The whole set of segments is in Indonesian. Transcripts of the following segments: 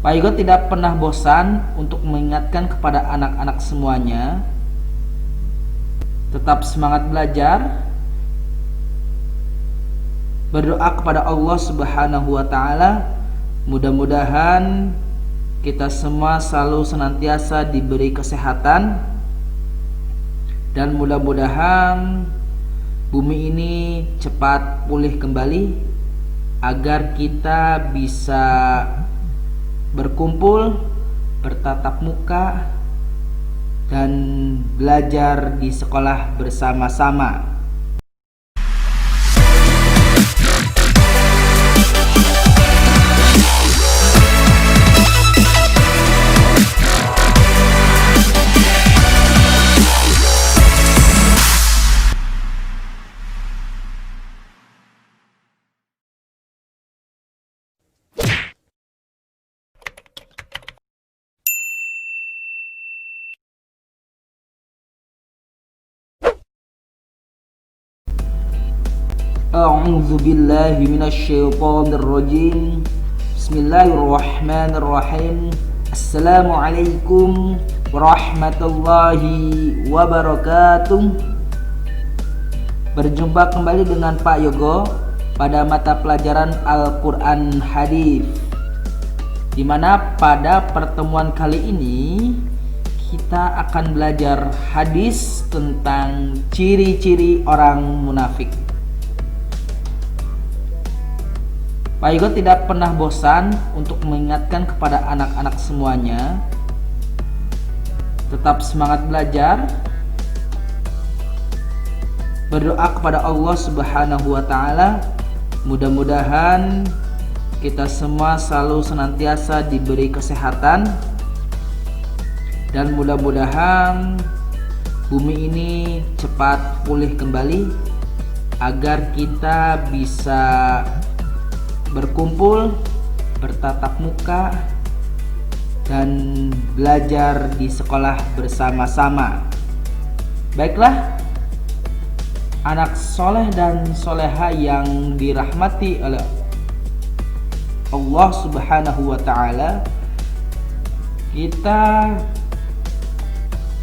Pak Yogo tidak pernah bosan untuk mengingatkan kepada anak-anak semuanya, tetap semangat belajar, berdoa kepada Allah Subhanahu wa Ta'ala. Mudah-mudahan kita semua selalu senantiasa diberi kesehatan, dan mudah-mudahan bumi ini cepat pulih kembali agar kita bisa berkumpul, bertatap muka, dan belajar di sekolah bersama-sama. A'udzu billahi minasyaitonir rajim. Bismillahirrahmanirrahim. Assalamualaikum warahmatullahi wabarakatuh. Berjumpa kembali dengan Pak Yogo pada mata pelajaran Al-Qur'an Hadis, di mana pada pertemuan kali ini kita akan belajar hadis tentang ciri-ciri orang munafik. Pak Yogo tidak pernah bosan untuk mengingatkan kepada anak-anak semuanya, tetap semangat belajar, berdoa kepada Allah Subhanahu wa Ta'ala. Mudah-mudahan kita semua selalu senantiasa diberi kesehatan, dan mudah-mudahan bumi ini cepat pulih kembali agar kita bisa berkumpul, bertatap muka, dan belajar di sekolah bersama-sama. Baiklah, anak soleh dan soleha yang dirahmati oleh Allah Subhanahu wa Ta'ala, kita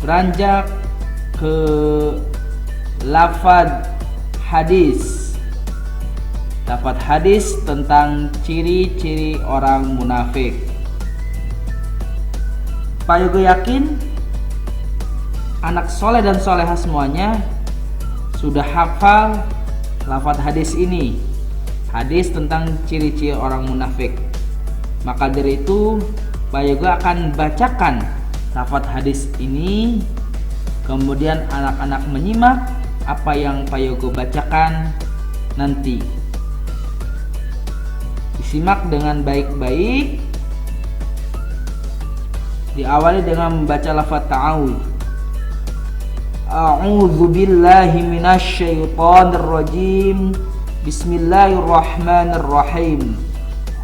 beranjak ke lafaz hadis. Dapat hadis tentang ciri-ciri orang munafik. Pak Yogo yakin anak soleh dan soleha semuanya sudah hafal lafaz hadis ini, hadis tentang ciri-ciri orang munafik. Maka dari itu Pak Yogo akan bacakan lafaz hadis ini, kemudian anak-anak menyimak apa yang Pak Yogo bacakan nanti. Simak dengan baik-baik. Diawali dengan membaca lafaz ta'awudz. A'udzu billahi minasyaitonir rajim. Bismillahirrahmanirrahim.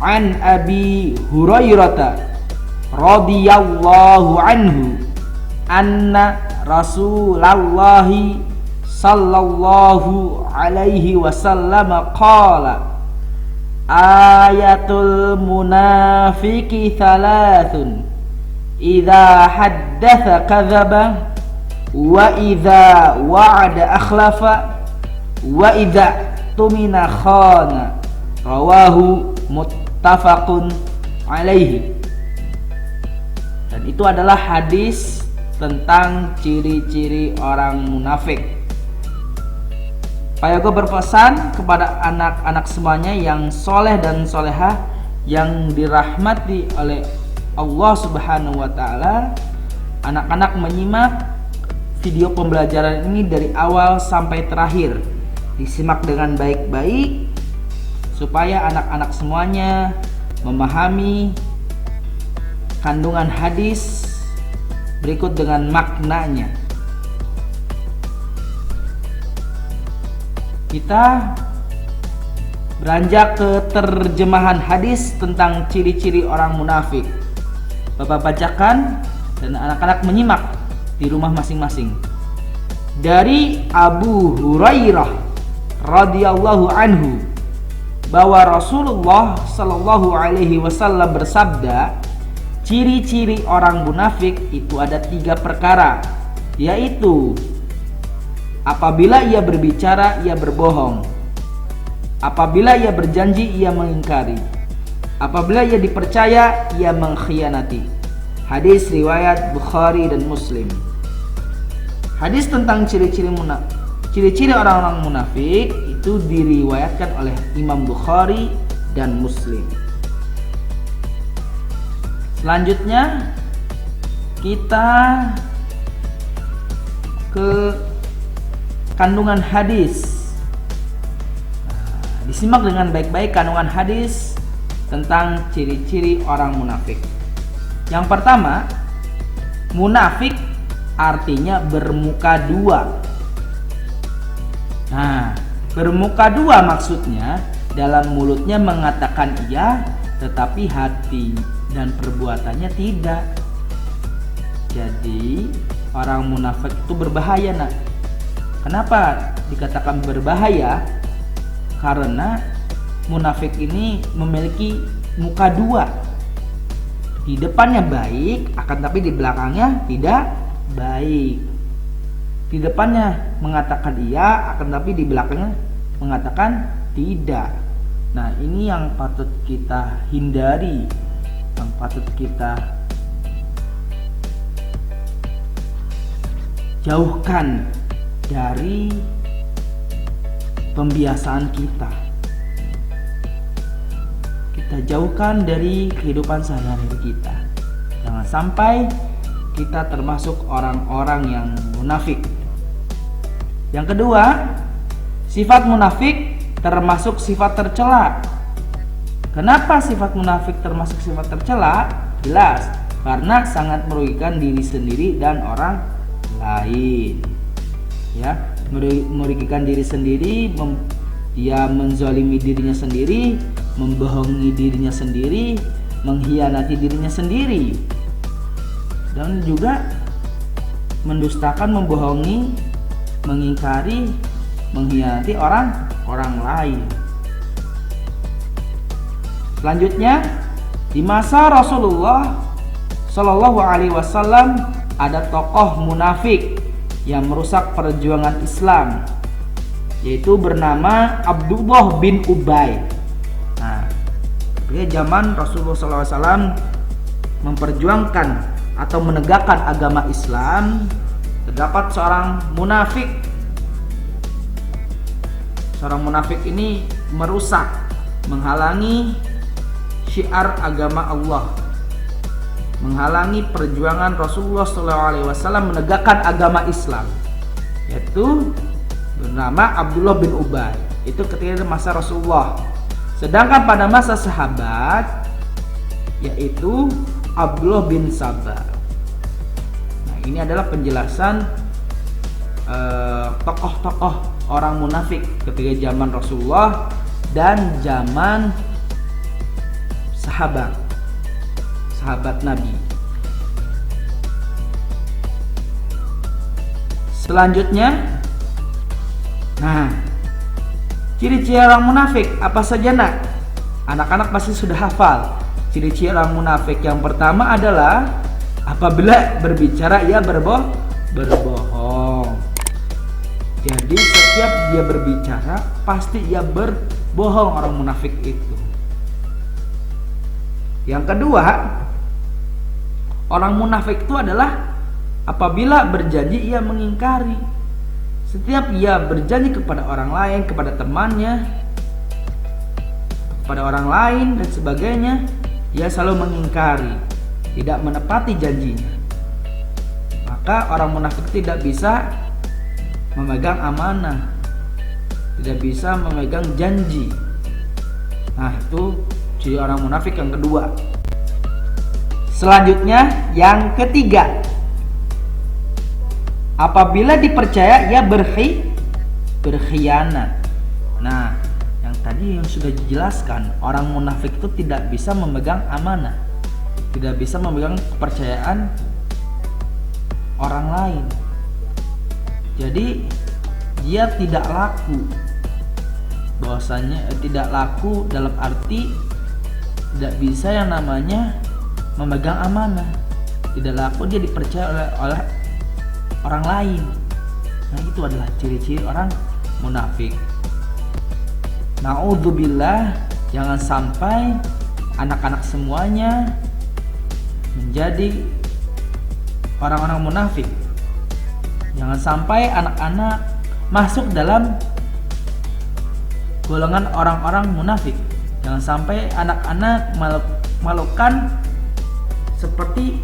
An Abi Hurairah radhiyallahu anhu anna Rasulullah sallallahu alaihi wasallam qala: ayatul munafiki thalathun, idza haddatsa kadzaba, wa idza wa'ada akhlafa, wa idza tumina khana. Rawahu muttafaqun alaihi. Dan itu adalah hadis tentang ciri-ciri orang munafik. Pak Yogo berpesan kepada anak-anak semuanya yang soleh dan soleha yang dirahmati oleh Allah Subhanahu wa Ta'ala. Anak-anak menyimak video pembelajaran ini dari awal sampai terakhir. Disimak dengan baik-baik supaya anak-anak semuanya memahami kandungan hadis berikut dengan maknanya. Kita beranjak ke terjemahan hadis tentang ciri-ciri orang munafik. Bapak bacakan dan anak-anak menyimak di rumah masing-masing. Dari Abu Hurairah radhiyallahu anhu bahwa Rasulullah sallallahu alaihi wasallam bersabda, ciri-ciri orang munafik itu ada 3 perkara, yaitu apabila ia berbicara ia berbohong, apabila ia berjanji ia mengingkari, apabila ia dipercaya ia mengkhianati. Hadis riwayat Bukhari dan Muslim. Hadis tentang ciri-ciri orang-orang munafik itu diriwayatkan oleh Imam Bukhari dan Muslim. Selanjutnya kita ke kandungan hadis. Disimak dengan baik-baik kandungan hadis tentang ciri-ciri orang munafik. Yang pertama, munafik artinya bermuka dua. Nah, bermuka dua maksudnya dalam mulutnya mengatakan iya, tetapi hati dan perbuatannya tidak. Jadi orang munafik itu berbahaya, nak. Kenapa dikatakan berbahaya? Karena munafik ini memiliki muka dua. Di depannya baik, akan tapi di belakangnya tidak baik. Di depannya mengatakan iya, akan tapi di belakangnya mengatakan tidak. Nah, ini yang patut kita hindari, yang patut kita jauhkan dari pembiasaan kita. Kita jauhkan dari kehidupan sehari-hari kita. Jangan sampai kita termasuk orang-orang yang munafik. Yang kedua, sifat munafik termasuk sifat tercela. Kenapa sifat munafik termasuk sifat tercela? Jelas, karena sangat merugikan diri sendiri dan orang lain. Ya, merugikan diri sendiri, dia menzalimi dirinya sendiri, membohongi dirinya sendiri, mengkhianati dirinya sendiri, dan juga mendustakan, membohongi, mengingkari, mengkhianati orang lain. Selanjutnya, di masa Rasulullah Shallallahu Alaihi Wasallam ada tokoh munafik yang merusak perjuangan Islam, yaitu bernama Abdullah bin Ubay. Nah, ketika zaman Rasulullah SAW memperjuangkan atau menegakkan agama Islam, terdapat seorang munafik. Seorang munafik ini merusak, menghalangi syiar agama Allah, menghalangi perjuangan Rasulullah SAW menegakkan agama Islam, yaitu bernama Abdullah bin Ubay. Itu ketika masa Rasulullah. Sedangkan pada masa sahabat, yaitu Abdullah bin Sabah. Nah, ini adalah penjelasan tokoh-tokoh orang munafik ketika zaman Rasulullah dan zaman sahabat Nabi. Selanjutnya, nah, ciri-ciri orang munafik apa saja, nak? Anak-anak pasti sudah hafal. Ciri-ciri orang munafik yang pertama adalah apabila berbicara ia berbohong. Jadi setiap dia berbicara pasti ia berbohong, orang munafik itu. Yang kedua, orang munafik itu adalah apabila berjanji ia mengingkari. Setiap ia berjanji kepada orang lain, kepada temannya, kepada orang lain dan sebagainya, ia selalu mengingkari, tidak menepati janjinya. Maka orang munafik tidak bisa memegang amanah, tidak bisa memegang janji. Nah, itu ciri orang munafik yang kedua. Selanjutnya, yang ketiga, apabila dipercaya ia berkhianat. Nah, yang tadi yang sudah dijelaskan, orang munafik itu tidak bisa memegang amanah, tidak bisa memegang kepercayaan orang lain. Jadi dia tidak laku. Bahwasanya tidak laku dalam arti tidak bisa yang namanya memegang amanah, tidak laku dia dipercaya oleh orang lain. Nah, itu adalah ciri-ciri orang munafik. Na'udzubillah, jangan sampai anak-anak semuanya menjadi orang-orang munafik. Jangan sampai anak-anak masuk dalam golongan orang-orang munafik. Jangan sampai anak-anak melakukan seperti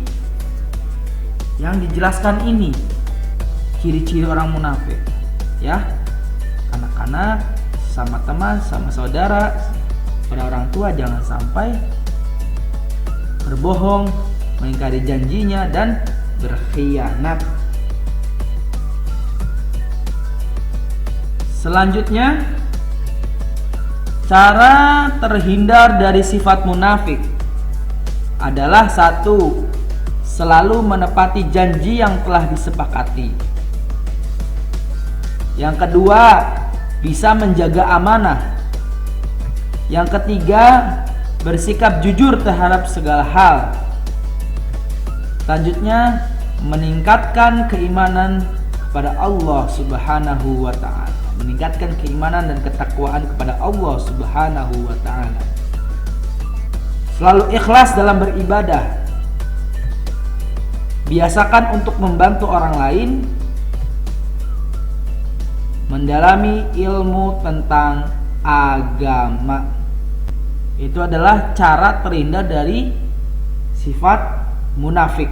yang dijelaskan ini, ciri-ciri orang munafik. Ya, anak-anak sama teman, sama saudara, pada orang tua jangan sampai berbohong, mengingkari janjinya, dan berkhianat. Selanjutnya, cara terhindar dari sifat munafik adalah 1. Selalu menepati janji yang telah disepakati. Yang kedua, bisa menjaga amanah. Yang ketiga, bersikap jujur terhadap segala hal. Selanjutnya, meningkatkan keimanan kepada Allah Subhanahu wa ta'ala. Meningkatkan keimanan dan ketakwaan kepada Allah Subhanahu wa ta'ala. Selalu ikhlas dalam beribadah. Biasakan untuk membantu orang lain. Mendalami ilmu tentang agama. Itu adalah cara terhindar dari sifat munafik.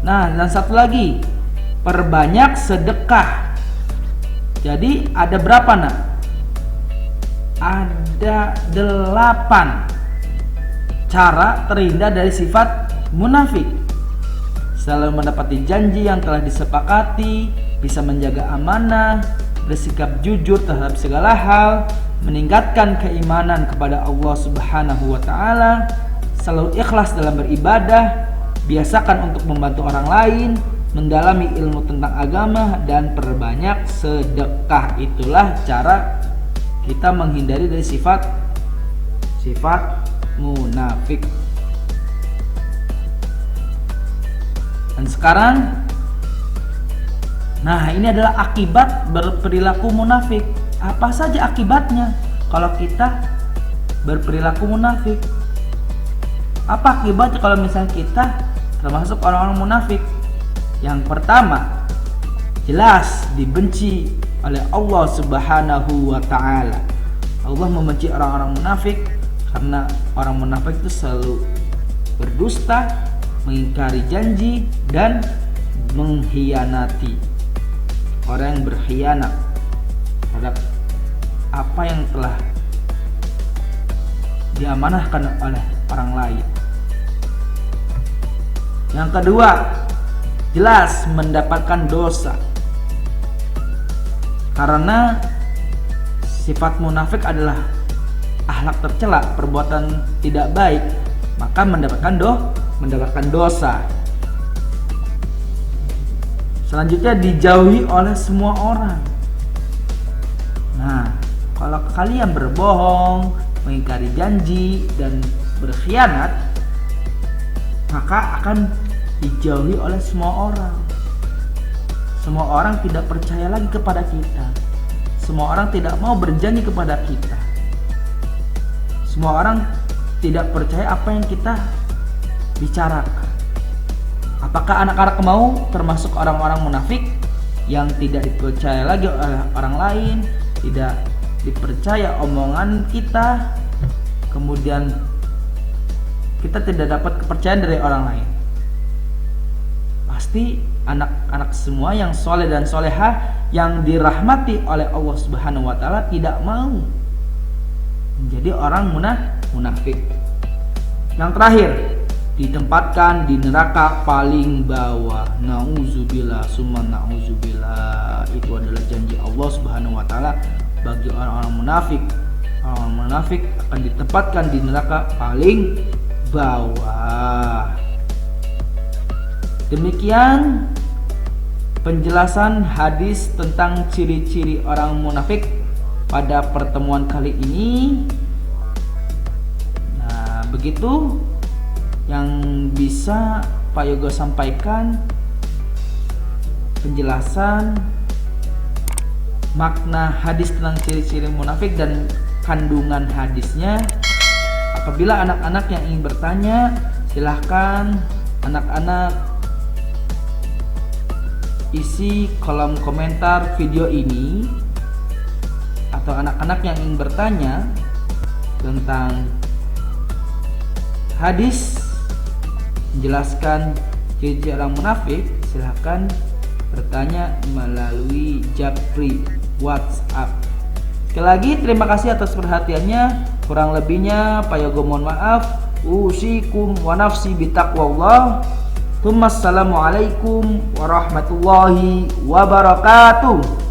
Nah, dan satu lagi, perbanyak sedekah. Jadi ada berapa nak? Ada 8 cara terhindar dari sifat munafik. Selalu mendapati janji yang telah disepakati, bisa menjaga amanah, bersikap jujur terhadap segala hal, meningkatkan keimanan kepada Allah Subhanahu wa ta'ala, selalu ikhlas dalam beribadah, biasakan untuk membantu orang lain, mendalami ilmu tentang agama, dan perbanyak sedekah. Itulah cara kita menghindari dari sifat munafik. Dan sekarang, nah ini adalah akibat berperilaku munafik. Apa saja akibatnya kalau kita berperilaku munafik? Apa akibatnya kalau misalnya kita termasuk orang-orang munafik? Yang pertama, jelas dibenci oleh Allah Subhanahu wa ta'ala. Allah membenci orang-orang munafik karena orang munafik itu selalu berdusta, mengingkari janji, dan mengkhianati. Orang yang berkhianat terhadap apa yang telah diamanahkan oleh orang lain. Yang kedua, jelas mendapatkan dosa. Karena sifat munafik adalah akhlak tercela, perbuatan tidak baik, maka mendapatkan dosa. Selanjutnya, dijauhi oleh semua orang. Nah, kalau kalian berbohong, mengingkari janji, dan berkhianat, maka akan dijauhi oleh semua orang. Semua orang tidak percaya lagi kepada kita. Semua orang tidak mau berjanji kepada kita. Semua orang tidak percaya apa yang kita bicarakan. Apakah anak-anak mau termasuk orang-orang munafik yang tidak dipercaya lagi oleh orang lain, tidak dipercaya omongan kita, kemudian kita tidak dapat kepercayaan dari orang lain? Pasti anak-anak semua yang soleh dan solehah yang dirahmati oleh Allah Subhanahu wa ta'ala tidak mau menjadi orang munafik. Yang terakhir, ditempatkan di neraka paling bawah. Nauzubillah summa nauzubillah. Itu adalah janji Allah Subhanahu wa ta'ala bagi orang-orang munafik. Orang munafik akan ditempatkan di neraka paling bawah. Demikian penjelasan hadis tentang ciri-ciri orang munafik pada pertemuan kali ini. Begitu yang bisa Pak Yogo sampaikan, penjelasan makna hadis tentang ciri-ciri munafik dan kandungan hadisnya. Apabila anak-anak yang ingin bertanya, silahkan anak-anak isi kolom komentar video ini, atau anak-anak yang ingin bertanya tentang hadis menjelaskan ciri-ciri orang munafik, silahkan bertanya melalui Japri WhatsApp. Sekali lagi terima kasih atas perhatiannya. Kurang lebihnya Pak Yogo mohon maaf. Usikum wa nafsi bitaqwallah. Assalamualaikum warahmatullahi wabarakatuh.